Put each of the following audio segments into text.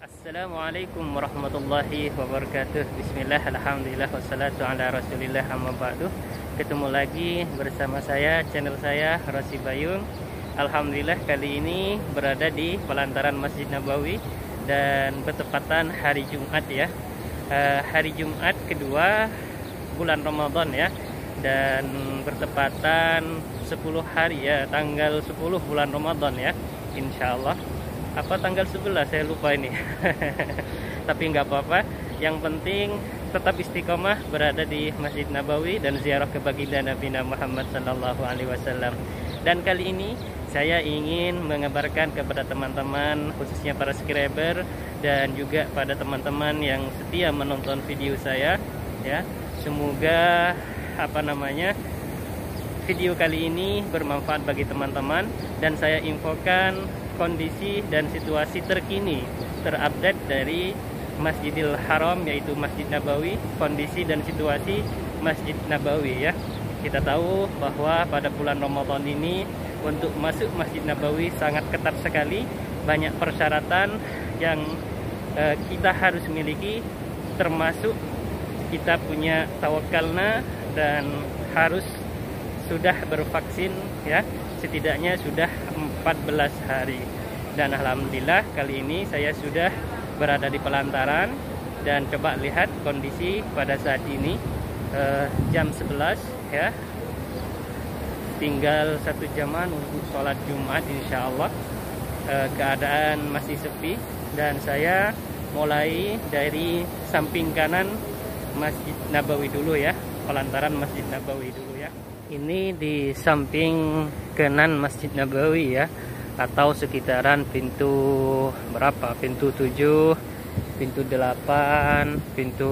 Assalamualaikum warahmatullahi wabarakatuh. Bismillah, alhamdulillah, wassalatu ala rasulillah, amma ba'du. Ketemu lagi bersama saya, channel saya Rosi Bayung. Alhamdulillah kali ini berada di pelantaran Masjid Nabawi dan bertepatan hari Jumat ya. Hari Jumat kedua bulan Ramadan ya. Dan bertepatan 10 hari ya, tanggal 10 bulan Ramadan ya, insyaallah. Apa tanggal 11 saya lupa ini. Tapi nggak apa-apa, yang penting tetap istiqomah berada di Masjid Nabawi dan ziarah ke baginda Nabi Muhammad sallallahu alaihi wasallam. Dan kali ini saya ingin mengabarkan kepada teman-teman, khususnya para subscriber dan juga pada teman-teman yang setia menonton video saya ya. Semoga video kali ini bermanfaat bagi teman-teman, dan saya infokan kondisi dan situasi terkini terupdate dari Masjidil Haram, yaitu Masjid Nabawi, kondisi dan situasi Masjid Nabawi ya. Kita tahu bahwa pada bulan Ramadan ini untuk masuk Masjid Nabawi sangat ketat sekali, banyak persyaratan yang kita harus miliki, termasuk kita punya tawakalna dan harus sudah bervaksin ya, setidaknya sudah 14 hari. Dan alhamdulillah kali ini saya sudah berada di pelantaran, dan coba lihat kondisi pada saat ini jam 11 ya, tinggal 1 jaman untuk sholat Jumat insyaallah. Keadaan masih sepi, dan saya mulai dari samping kanan Masjid Nabawi dulu ya, pelantaran Masjid Nabawi dulu ya. Ini di samping kanan Masjid Nabawi ya, atau sekitaran pintu berapa? Pintu 7, pintu 8, pintu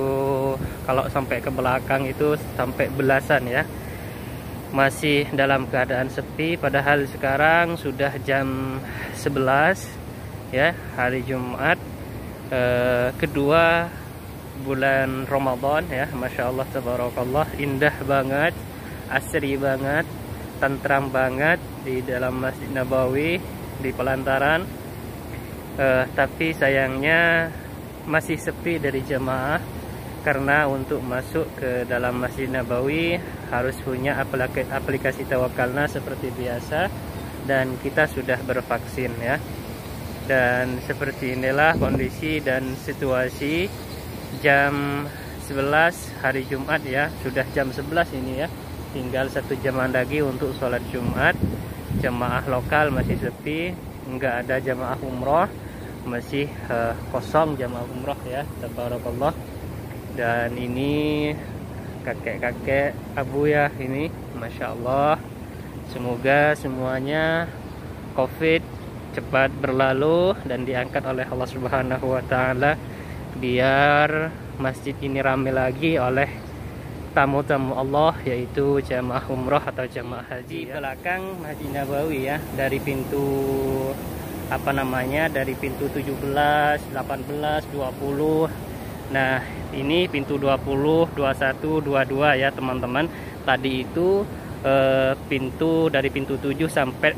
kalau sampai ke belakang itu sampai belasan ya. Masih dalam keadaan sepi, padahal sekarang sudah jam 11 ya, hari Jumat kedua bulan Ramadan ya. Masya Allah, tabarakallah, indah banget, asri banget, tentram banget di dalam Masjid Nabawi di pelantaran. Tapi sayangnya masih sepi dari jemaah, karena untuk masuk ke dalam Masjid Nabawi harus punya aplikasi tawakalna seperti biasa, dan kita sudah bervaksin ya. Dan seperti inilah kondisi dan situasi jam 11 hari Jumat ya. Sudah jam 11 ini ya, tinggal 1 jaman lagi untuk sholat Jumat. Jemaah lokal masih sepi, nggak ada jemaah umroh, masih kosong jemaah umroh ya, tabarakallah. Dan ini kakek-kakek abu ya ini, Masya Allah. Semoga semuanya COVID cepat berlalu dan diangkat oleh Allah Subhanahu wa Ta'ala, biar masjid ini ramai lagi oleh tamu-tamu Allah, yaitu jamaah umroh atau jamaah haji. Di belakang Masjid Nabawi ya, dari pintu dari pintu 17, 18, 20. Nah, ini pintu 20, 21, 22 ya teman-teman. Tadi itu dari pintu 7 sampai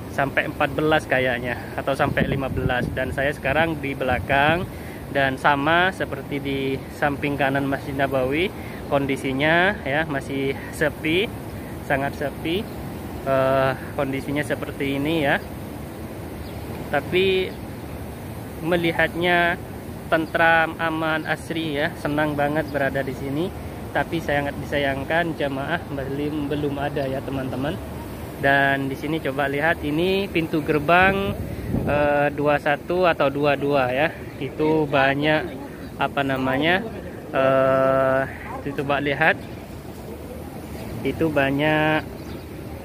14 kayaknya, atau sampai 15. Dan saya sekarang di belakang, dan sama seperti di samping kanan Masjid Nabawi, kondisinya ya masih sepi, sangat sepi. Kondisinya seperti ini ya, tapi melihatnya tentram, aman, asri ya, senang banget berada di sini. tapi sangat disayangkan jamaah belum ada ya teman-teman. Dan di sini coba lihat, ini pintu gerbang 21 atau 22 ya. Itu banyak apa namanya? Coba lihat. Itu banyak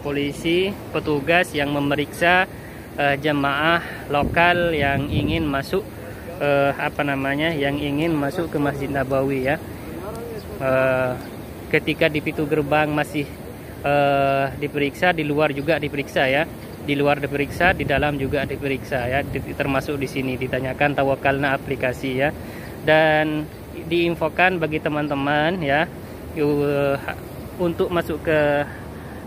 polisi, petugas yang memeriksa jamaah lokal yang ingin masuk yang ingin masuk ke Masjid Nabawi ya. Ketika di pintu gerbang masih diperiksa, di luar juga diperiksa ya. Di luar diperiksa, di dalam juga diperiksa ya. Termasuk di sini ditanyakan tawakalna aplikasi ya. Dan diinfokan bagi teman-teman ya, untuk masuk ke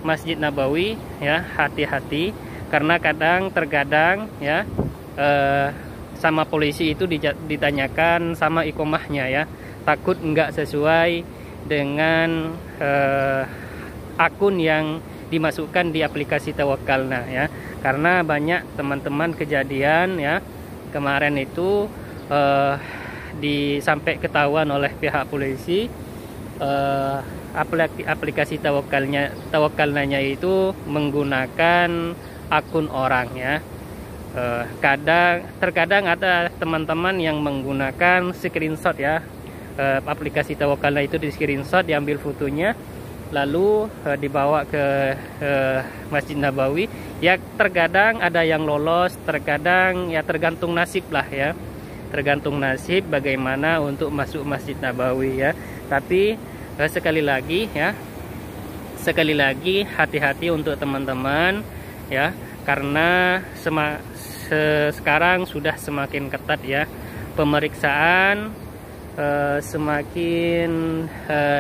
Masjid Nabawi ya, hati-hati karena terkadang ya sama polisi itu ditanyakan sama iqomahnya ya, takut nggak sesuai dengan akun yang dimasukkan di aplikasi Tawakalna ya. Karena banyak teman-teman kejadian ya, kemarin itu sampai ketahuan oleh pihak polisi, aplikasi Tawakalnanya itu menggunakan akun orang ya. Terkadang ada teman-teman yang menggunakan screenshot ya, aplikasi Tawakalna itu di screenshot, diambil fotonya lalu dibawa ke Masjid Nabawi ya. Terkadang ada yang lolos, terkadang ya tergantung nasib lah ya, tergantung nasib bagaimana untuk masuk Masjid Nabawi ya. Tapi sekali lagi hati-hati untuk teman-teman ya, karena sekarang sudah semakin ketat ya pemeriksaan, semakin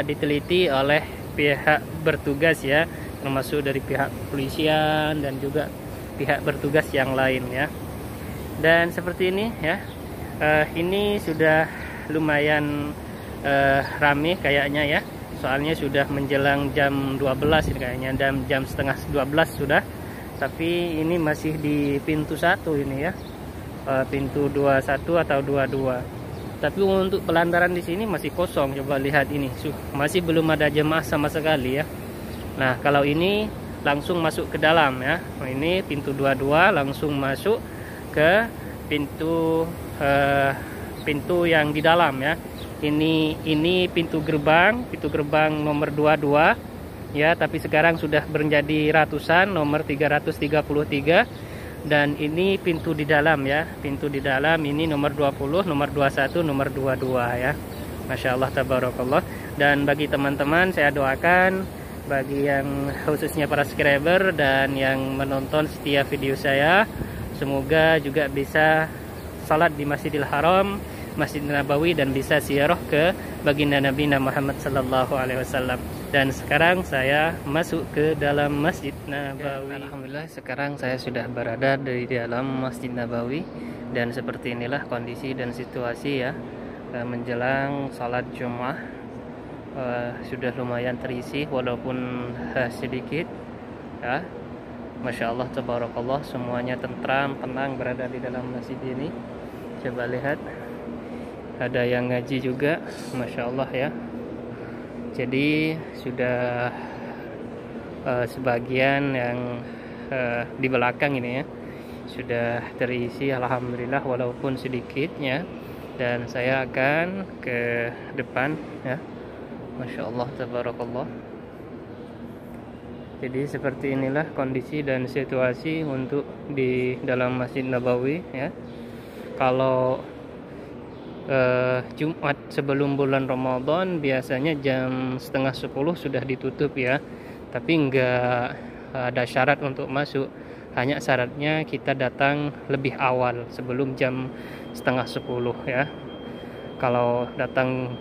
diteliti oleh pihak bertugas ya, termasuk dari pihak kepolisian dan juga pihak bertugas yang lain ya. Dan seperti ini ya, ini sudah lumayan rame kayaknya ya, soalnya sudah menjelang jam 12 kayaknya, dan jam setengah 12 sudah. Tapi ini masih di pintu 1 ini ya, pintu 21 atau 22. Tapi untuk pelantaran di sini masih kosong. Coba lihat ini, masih belum ada jemaah sama sekali ya. Nah, kalau ini langsung masuk ke dalam ya. Nah, ini pintu 22 langsung masuk ke pintu yang di dalam ya. Ini pintu gerbang nomor 22 ya, tapi sekarang sudah menjadi ratusan, nomor 333. Dan ini pintu di dalam ya, pintu di dalam ini nomor 20, nomor 21, nomor 22 ya. Masya Allah, tabarakallah. Dan bagi teman-teman saya doakan, bagi yang khususnya para subscriber dan yang menonton setia video saya, semoga juga bisa salat di Masjidil Haram, Masjid Nabawi, dan bisa ziarah ke baginda Nabi Muhammad sallallahu alaihi wasallam. Dan sekarang saya masuk ke dalam Masjid Nabawi. Alhamdulillah, sekarang saya sudah berada di dalam Masjid Nabawi, dan seperti inilah kondisi dan situasi ya menjelang salat Jumat. Sudah lumayan terisi walaupun sedikit ya. Masya Allah, tabarakallah, semuanya tentram, tenang berada di dalam masjid ini. Coba lihat, ada yang ngaji juga, Masya Allah ya. Jadi sudah sebagian yang di belakang ini ya sudah terisi, alhamdulillah, walaupun sedikitnya. Dan saya akan ke depan ya. Masya Allah, tabarakallah. Jadi seperti inilah kondisi dan situasi untuk di dalam Masjid Nabawi ya. Kalau Jumat sebelum bulan Ramadan biasanya jam setengah 10 sudah ditutup ya, tapi enggak ada syarat untuk masuk, hanya syaratnya kita datang lebih awal sebelum jam setengah 10 ya. Kalau datang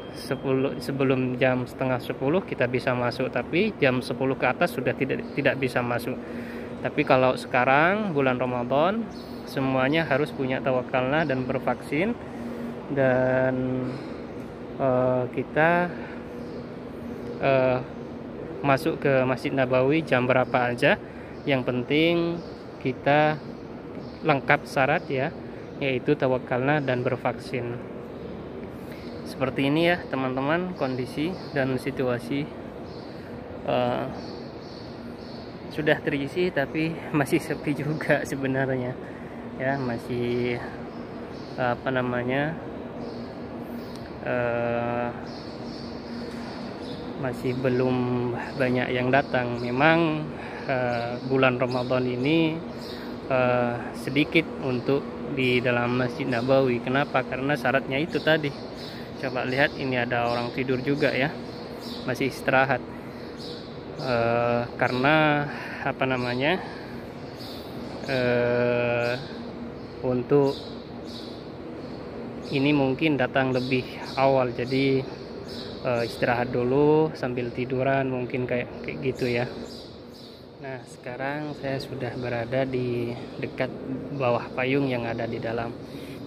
sebelum jam setengah 10 kita bisa masuk, tapi jam 10 ke atas sudah tidak bisa masuk. Tapi kalau sekarang bulan Ramadan semuanya harus punya tawakalna dan bervaksin. Dan kita masuk ke Masjid Nabawi jam berapa aja, yang penting kita lengkap syarat ya, yaitu tawakalna dan bervaksin. Seperti ini ya teman-teman kondisi dan situasi. Sudah terisi tapi masih sepi juga sebenarnya ya, masih apa namanya, masih belum banyak yang datang. Memang bulan Ramadan ini sedikit untuk di dalam Masjid Nabawi. Kenapa? Karena syaratnya itu tadi. Coba lihat, ini ada orang tidur juga ya, masih istirahat. Karena apa namanya, untuk ini mungkin datang lebih awal, jadi istirahat dulu sambil tiduran, mungkin kayak gitu ya. Nah, sekarang saya sudah berada di dekat bawah payung yang ada di dalam.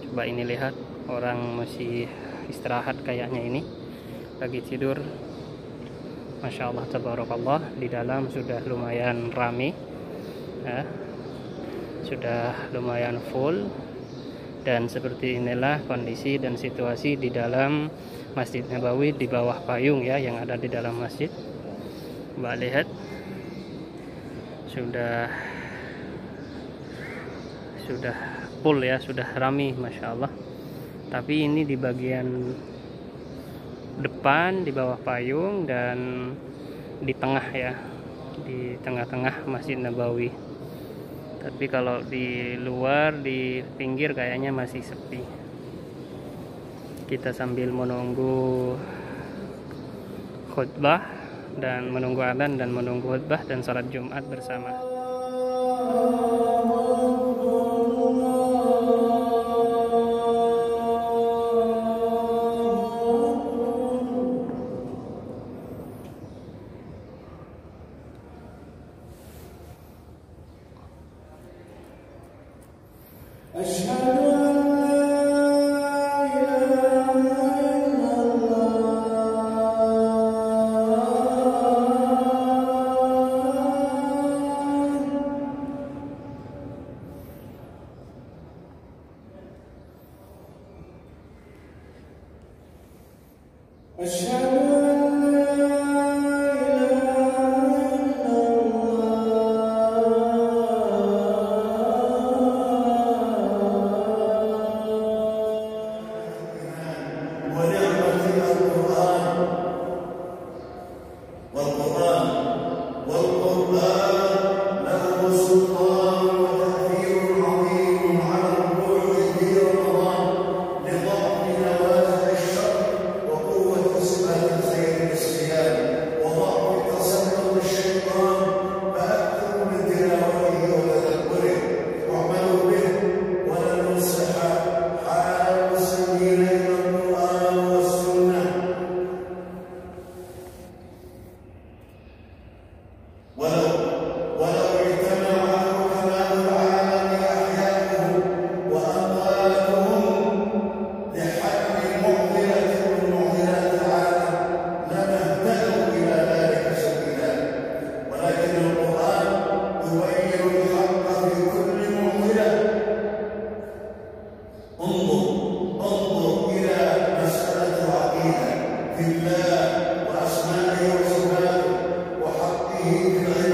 Coba ini lihat, orang masih istirahat kayaknya, ini lagi tidur. Masya Allah, tabarakallah. Di dalam sudah lumayan rame ya, sudah lumayan full. Dan seperti inilah kondisi dan situasi di dalam Masjid Nabawi di bawah payung ya, yang ada di dalam masjid. Mbak lihat, sudah full ya, sudah rame Masya Allah. Tapi ini di bagian depan di bawah payung dan di tengah ya, di tengah-tengah Masjid Nabawi. Tapi kalau di luar, di pinggir kayaknya masih sepi. Kita sambil menunggu khutbah dan menunggu adzan dan menunggu khutbah dan salat Jumat bersama. بالله وأسمائه وصفاته وحقه في العلم